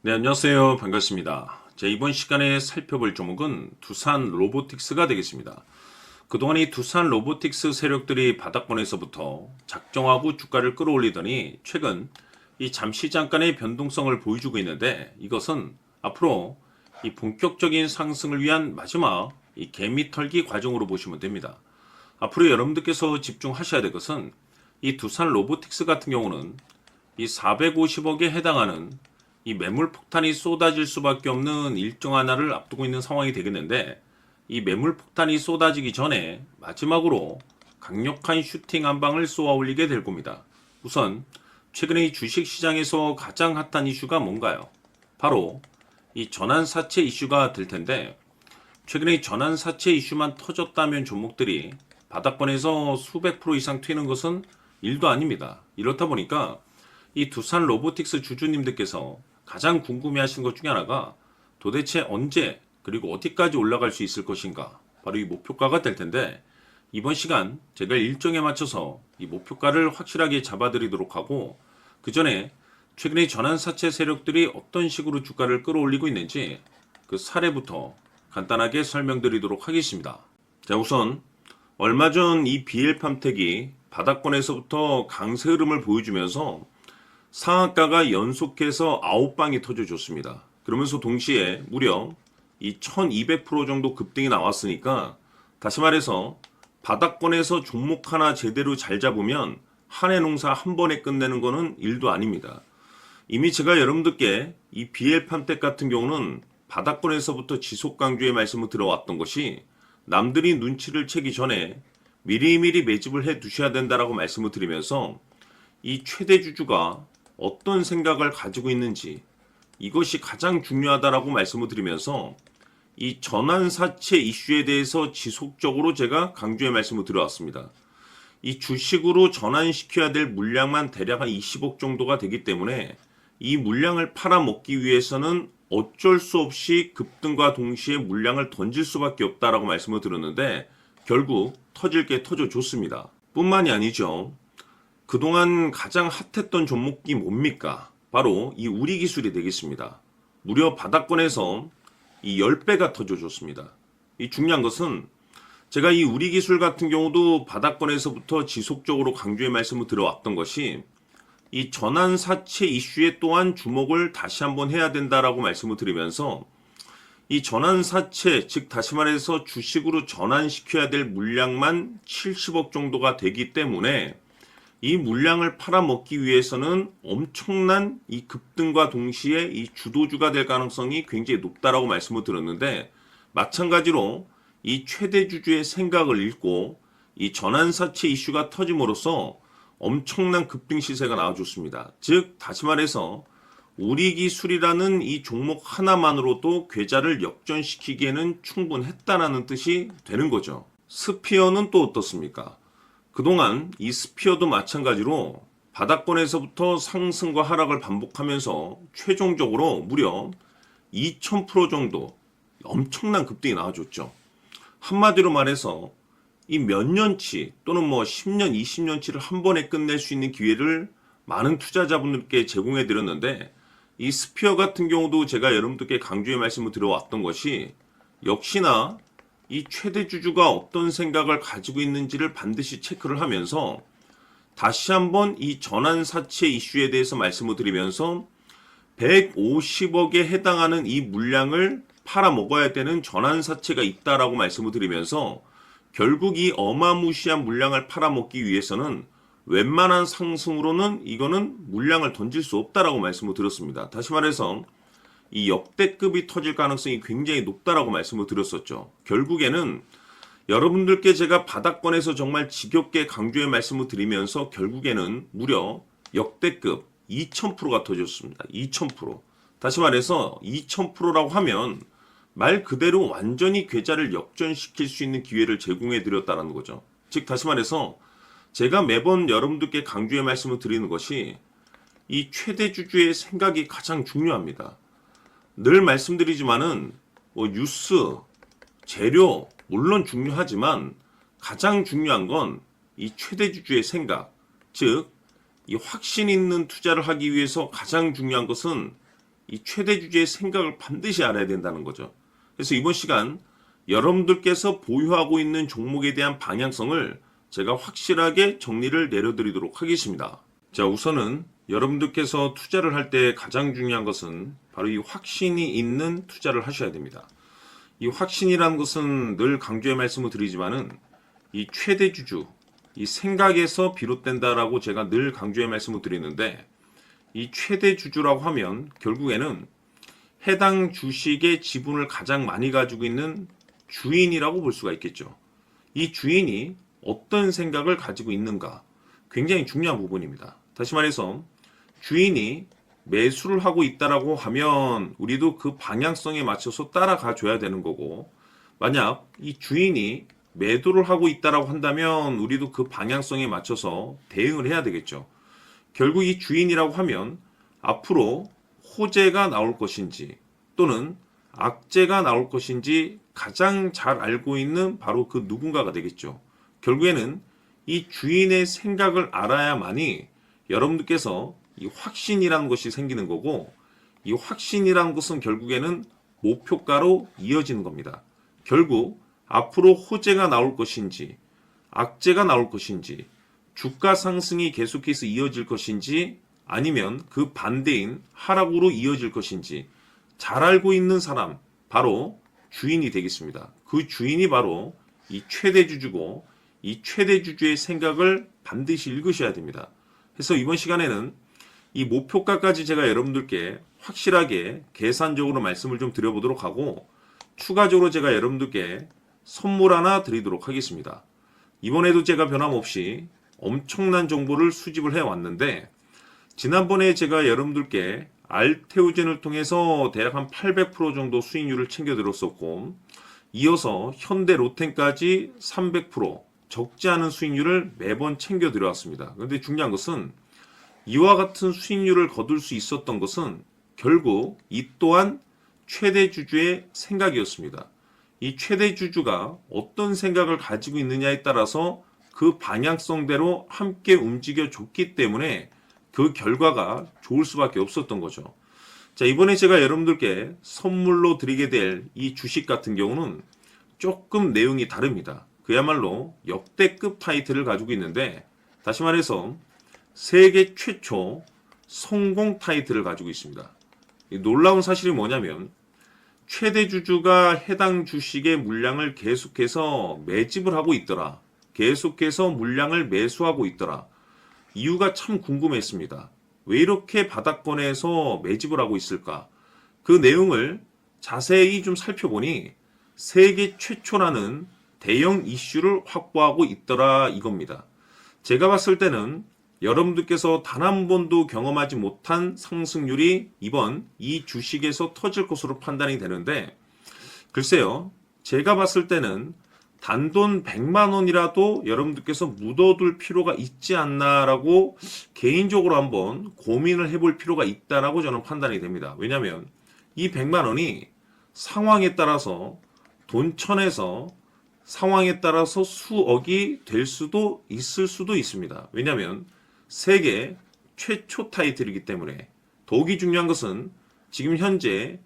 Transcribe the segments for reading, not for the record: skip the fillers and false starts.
네, 안녕하세요. 반갑습니다. 이번 시간에 살펴볼 종목은 두산 로보틱스가 되겠습니다. 그동안 이 두산 로보틱스 세력들이 바닥권에서부터 작정하고 주가를 끌어올리더니 최근 이 잠시 잠깐의 변동성을 보여주고 있는데, 이것은 앞으로 이 본격적인 상승을 위한 마지막 이 개미 털기 과정으로 보시면 됩니다. 앞으로 여러분들께서 집중하셔야 될 것은 이 두산 로보틱스 같은 경우는 이 450억에 해당하는 이 매물 폭탄이 쏟아질 수밖에 없는 일정 하나를 앞두고 있는 상황이 되겠는데, 이 매물 폭탄이 쏟아지기 전에 마지막으로 강력한 슈팅 한 방을 쏘아 올리게 될 겁니다. 우선 최근에 이 주식 시장에서 가장 핫한 이슈가 뭔가요? 바로 이 전환사채 이슈가 될 텐데, 최근에 이 전환사채 이슈만 터졌다면 종목들이 바닥권에서 수백 프로 이상 튀는 것은 일도 아닙니다. 이렇다 보니까 이 두산 로보틱스 주주님들께서 가장 궁금해하시는 것 중에 하나가 도대체 언제 그리고 어디까지 올라갈 수 있을 것인가, 바로 이 목표가가 될 텐데, 이번 시간 제가 일정에 맞춰서 이 목표가를 확실하게 잡아드리도록 하고, 그 전에 최근에 전환사채 세력들이 어떤 식으로 주가를 끌어올리고 있는지 그 사례부터 간단하게 설명드리도록 하겠습니다. 자, 우선 얼마 전 이 BL팜텍이 바닥권에서부터 강세 흐름을 보여주면서 상한가가 연속해서 9방이 터져줬습니다. 그러면서 동시에 무려 이 1200% 정도 급등이 나왔으니까, 다시 말해서 바닥권에서 종목 하나 제대로 잘 잡으면 한 해 농사 한 번에 끝내는 거는 일도 아닙니다. 이미 제가 여러분들께 이 BL팜텍 같은 경우는 바닥권에서부터 지속 강조의 말씀을 들어왔던 것이, 남들이 눈치를 채기 전에 미리미리 매집을 해 두셔야 된다라고 말씀을 드리면서, 이 최대 주주가 어떤 생각을 가지고 있는지 이것이 가장 중요하다라고 말씀을 드리면서, 이 전환사채 이슈에 대해서 지속적으로 제가 강조의 말씀을 드려왔습니다. 이 주식으로 전환시켜야 될 물량만 대략 한 20억 정도가 되기 때문에 이 물량을 팔아먹기 위해서는 어쩔 수 없이 급등과 동시에 물량을 던질 수밖에 없다라고 말씀을 드렸는데, 결국 터질 게 터져줬습니다. 뿐만이 아니죠. 그동안 가장 핫했던 종목이 뭡니까? 바로 이 우리기술이 되겠습니다. 무려 바닥권에서 이 10배가 터져줬습니다. 이 중요한 것은 제가 이 우리기술 같은 경우도 바닥권에서부터 지속적으로 강조의 말씀을 들어왔던 것이, 이 전환사채 이슈에 또한 주목을 다시 한번 해야 된다라고 말씀을 드리면서, 이 전환사채, 즉 다시 말해서 주식으로 전환시켜야 될 물량만 70억 정도가 되기 때문에 이 물량을 팔아먹기 위해서는 엄청난 이 급등과 동시에 이 주도주가 될 가능성이 굉장히 높다라고 말씀을 드렸는데, 마찬가지로 이 최대 주주의 생각을 읽고 이 전환사채 이슈가 터짐으로써 엄청난 급등 시세가 나와줬습니다. 즉 다시 말해서 우리기술이라는 이 종목 하나만으로도 계좌를 역전시키기에는 충분했다라는 뜻이 되는 거죠. 스피어는 또 어떻습니까? 그동안 이 스피어도 마찬가지로 바닥권에서부터 상승과 하락을 반복하면서 최종적으로 무려 2000% 정도 엄청난 급등이 나와줬죠. 한마디로 말해서 이 몇 년치 또는 뭐 10년, 20년치를 한 번에 끝낼 수 있는 기회를 많은 투자자분들께 제공해 드렸는데, 이 스피어 같은 경우도 제가 여러분들께 강조의 말씀을 드려왔던 것이, 역시나 이 최대 주주가 어떤 생각을 가지고 있는지를 반드시 체크를 하면서 다시 한번 이 전환사채 이슈에 대해서 말씀을 드리면서 150억에 해당하는 이 물량을 팔아먹어야 되는 전환사채가 있다라고 말씀을 드리면서, 결국 이 어마무시한 물량을 팔아먹기 위해서는 웬만한 상승으로는 이거는 물량을 던질 수 없다라고 말씀을 드렸습니다. 다시 말해서 이 역대급이 터질 가능성이 굉장히 높다라고 말씀을 드렸었죠. 결국에는 여러분들께 제가 바닥권에서 정말 지겹게 강조의 말씀을 드리면서 결국에는 무려 역대급 2000%가 터졌습니다. 2000%. 다시 말해서 2000%라고 하면 말 그대로 완전히 계좌를 역전시킬 수 있는 기회를 제공해 드렸다는 거죠. 즉 다시 말해서 제가 매번 여러분들께 강조의 말씀을 드리는 것이, 이 최대 주주의 생각이 가장 중요합니다. 늘 말씀드리지만은 뉴스, 재료 물론 중요하지만 가장 중요한 건 이 최대 주주의 생각, 즉 이 확신 있는 투자를 하기 위해서 가장 중요한 것은 이 최대 주주의 생각을 반드시 알아야 된다는 거죠. 그래서 이번 시간 여러분들께서 보유하고 있는 종목에 대한 방향성을 제가 확실하게 정리를 내려드리도록 하겠습니다. 자, 우선은 여러분들께서 투자를 할 때 가장 중요한 것은 바로 이 확신이 있는 투자를 하셔야 됩니다. 이 확신이라는 것은 늘 강조의 말씀을 드리지만은 이 최대 주주, 이 생각에서 비롯된다라고 제가 늘 강조의 말씀을 드리는데, 이 최대 주주라고 하면 결국에는 해당 주식의 지분을 가장 많이 가지고 있는 주인이라고 볼 수가 있겠죠. 이 주인이 어떤 생각을 가지고 있는가, 굉장히 중요한 부분입니다. 다시 말해서 주인이 매수를 하고 있다라고 하면 우리도 그 방향성에 맞춰서 따라가 줘야 되는 거고, 만약 이 주인이 매도를 하고 있다라고 한다면 우리도 그 방향성에 맞춰서 대응을 해야 되겠죠. 결국 이 주인이라고 하면 앞으로 호재가 나올 것인지 또는 악재가 나올 것인지 가장 잘 알고 있는 바로 그 누군가가 되겠죠. 결국에는 이 주인의 생각을 알아야만이 여러분들께서 이 확신이라는 것이 생기는 거고, 이 확신이라는 것은 결국에는 목표가로 이어지는 겁니다. 결국 앞으로 호재가 나올 것인지 악재가 나올 것인지 주가 상승이 계속해서 이어질 것인지 아니면 그 반대인 하락으로 이어질 것인지 잘 알고 있는 사람, 바로 주인이 되겠습니다. 그 주인이 바로 이 최대 주주고, 이 최대 주주의 생각을 반드시 읽으셔야 됩니다. 그래서 이번 시간에는 이 목표가까지 제가 여러분들께 확실하게 계산적으로 말씀을 좀 드려보도록 하고, 추가적으로 제가 여러분들께 선물 하나 드리도록 하겠습니다. 이번에도 제가 변함없이 엄청난 정보를 수집을 해왔는데, 지난번에 제가 여러분들께 알테오젠을 통해서 대략 한 800% 정도 수익률을 챙겨드렸었고, 이어서 현대 로텐까지 300% 적지 않은 수익률을 매번 챙겨드려왔습니다. 그런데 중요한 것은 이와 같은 수익률을 거둘 수 있었던 것은 결국 이 또한 최대 주주의 생각이었습니다. 이 최대 주주가 어떤 생각을 가지고 있느냐에 따라서 그 방향성대로 함께 움직여 줬기 때문에 그 결과가 좋을 수밖에 없었던 거죠. 자, 이번에 제가 여러분들께 선물로 드리게 될 이 주식 같은 경우는 조금 내용이 다릅니다. 그야말로 역대급 타이틀을 가지고 있는데, 다시 말해서 세계 최초 성공 타이틀을 가지고 있습니다. 놀라운 사실이 뭐냐면 최대 주주가 해당 주식의 물량을 계속해서 매집을 하고 있더라. 계속해서 물량을 매수하고 있더라. 이유가 참 궁금했습니다. 왜 이렇게 바닥권에서 매집을 하고 있을까? 그 내용을 자세히 좀 살펴보니 세계 최초라는 대형 이슈를 확보하고 있더라 이겁니다. 제가 봤을 때는 여러분들께서 단 한 번도 경험하지 못한 상승률이 이번 이 주식에서 터질 것으로 판단이 되는데, 글쎄요, 제가 봤을 때는 단돈 100만 원이라도 여러분들께서 묻어둘 필요가 있지 않나라고 개인적으로 한번 고민을 해볼 필요가 있다라고 저는 판단이 됩니다. 왜냐하면 이 100만 원이 상황에 따라서 돈천에서 상황에 따라서 수억이 될 수도 있을 수도 있습니다. 왜냐하면 세계 최초 타이틀이기 때문에. 더욱이 중요한 것은 지금 현재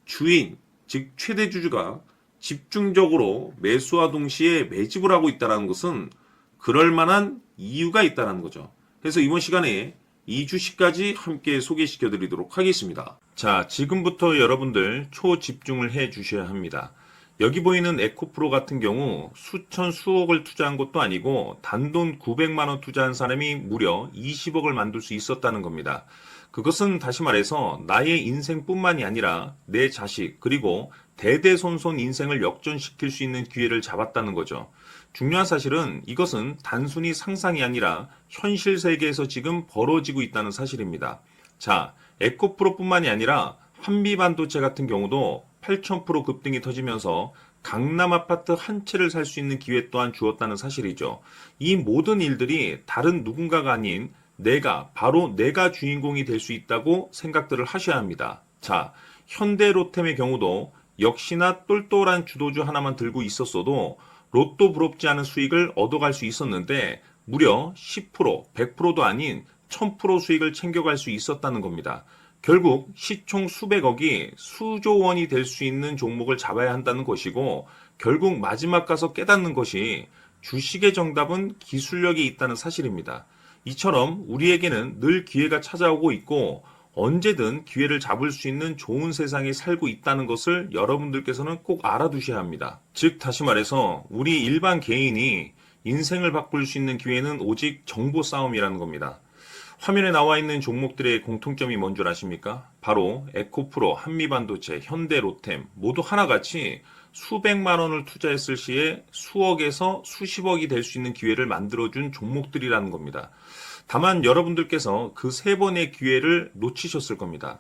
주인, 즉 최대 주주가 집중적으로 매수와 동시에 매집을 하고 있다는 것은 그럴 만한 이유가 있다는 거죠. 그래서 이번 시간에 이 주식까지 함께 소개시켜 드리도록 하겠습니다. 자, 지금부터 여러분들 초집중을 해 주셔야 합니다. 여기 보이는 에코프로 같은 경우 수천 수억을 투자한 것도 아니고 단돈 900만 원 투자한 사람이 무려 20억을 만들 수 있었다는 겁니다. 그것은 다시 말해서 나의 인생뿐만이 아니라 내 자식 그리고 대대손손 인생을 역전시킬 수 있는 기회를 잡았다는 거죠. 중요한 사실은 이것은 단순히 상상이 아니라 현실 세계에서 지금 벌어지고 있다는 사실입니다. 자, 에코프로뿐만이 아니라 한미반도체 같은 경우도 8,000% 급등이 터지면서 강남 아파트 한 채를 살 수 있는 기회 또한 주었다는 사실이죠. 이 모든 일들이 다른 누군가가 아닌 바로 내가 주인공이 될 수 있다고 생각들을 하셔야 합니다. 자, 현대로템의 경우도 역시나 똘똘한 주도주 하나만 들고 있었어도 로또 부럽지 않은 수익을 얻어갈 수 있었는데 무려 10%, 100%도 아닌 1000% 수익을 챙겨갈 수 있었다는 겁니다. 결국 시총 수백억이 수조 원이 될 수 있는 종목을 잡아야 한다는 것이고, 결국 마지막 가서 깨닫는 것이 주식의 정답은 기술력이 있다는 사실입니다. 이처럼 우리에게는 늘 기회가 찾아오고 있고 언제든 기회를 잡을 수 있는 좋은 세상에 살고 있다는 것을 여러분들께서는 꼭 알아두셔야 합니다. 즉 다시 말해서 우리 일반 개인이 인생을 바꿀 수 있는 기회는 오직 정보 싸움이라는 겁니다. 화면에 나와 있는 종목들의 공통점이 뭔 줄 아십니까? 바로 에코프로, 한미반도체, 현대로템 모두 하나같이 수백만 원을 투자했을 시에 수억에서 수십억이 될 수 있는 기회를 만들어준 종목들이라는 겁니다. 다만 여러분들께서 그 세 번의 기회를 놓치셨을 겁니다.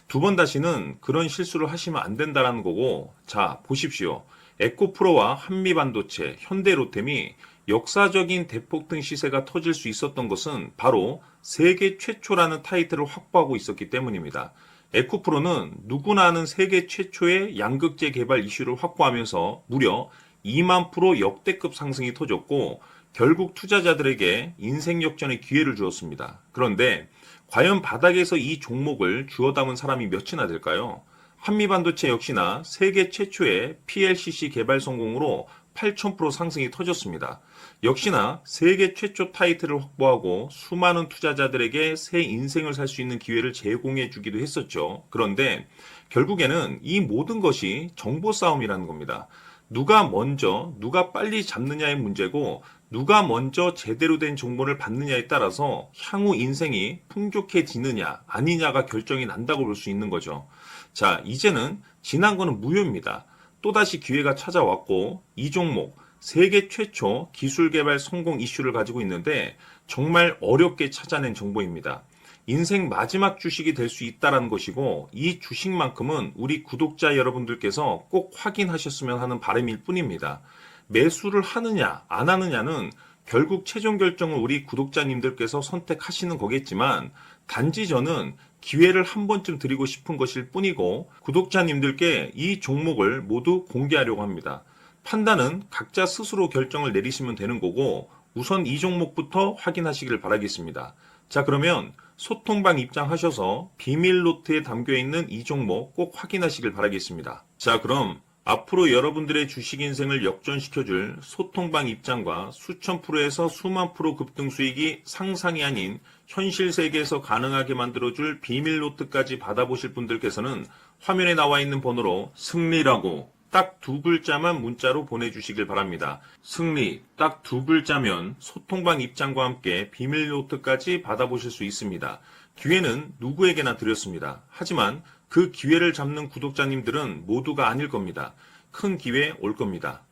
두 번 다시는 그런 실수를 하시면 안 된다는 거고, 자 보십시오. 에코프로와 한미반도체, 현대로템이 역사적인 대폭등 시세가 터질 수 있었던 것은 바로 세계 최초라는 타이틀을 확보하고 있었기 때문입니다. 에코프로는 누구나 아는 세계 최초의 양극재 개발 이슈를 확보하면서 무려 2만 프로 역대급 상승이 터졌고 결국 투자자들에게 인생 역전의 기회를 주었습니다. 그런데 과연 바닥에서 이 종목을 주워 담은 사람이 몇이나 될까요? 한미반도체 역시나 세계 최초의 PLCC 개발 성공으로 8,000% 상승이 터졌습니다. 역시나 세계 최초 타이틀을 확보하고 수많은 투자자들에게 새 인생을 살 수 있는 기회를 제공해 주기도 했었죠. 그런데 결국에는 이 모든 것이 정보 싸움이라는 겁니다. 누가 먼저, 누가 빨리 잡느냐의 문제고 누가 먼저 제대로 된 정보를 받느냐에 따라서 향후 인생이 풍족해지느냐 아니냐가 결정이 난다고 볼 수 있는 거죠. 자, 이제는 지난 거는 무효입니다. 또다시 기회가 찾아왔고 이 종목 세계 최초 기술 개발 성공 이슈를 가지고 있는데 정말 어렵게 찾아낸 정보입니다. 인생 마지막 주식이 될 수 있다는 것이고 이 주식만큼은 우리 구독자 여러분들께서 꼭 확인하셨으면 하는 바람일 뿐입니다. 매수를 하느냐 안 하느냐는 결국 최종 결정을 우리 구독자님들께서 선택하시는 거겠지만 단지 저는 기회를 한 번쯤 드리고 싶은 것일 뿐이고 구독자님들께 이 종목을 모두 공개하려고 합니다. 판단은 각자 스스로 결정을 내리시면 되는 거고 우선 이 종목부터 확인하시길 바라겠습니다. 자, 그러면 소통방 입장하셔서 비밀 노트에 담겨있는 이 종목 꼭 확인하시길 바라겠습니다. 자, 그럼 앞으로 여러분들의 주식 인생을 역전시켜줄 소통방 입장과 수천 프로에서 수만 프로 급등 수익이 상상이 아닌 현실 세계에서 가능하게 만들어줄 비밀 노트까지 받아보실 분들께서는 화면에 나와 있는 번호로 승리라고 딱 두 글자만 문자로 보내주시길 바랍니다. 승리 딱 두 글자면 소통방 입장과 함께 비밀 노트까지 받아보실 수 있습니다. 기회는 누구에게나 드렸습니다. 하지만 그 기회를 잡는 구독자님들은 모두가 아닐 겁니다. 큰 기회 올 겁니다.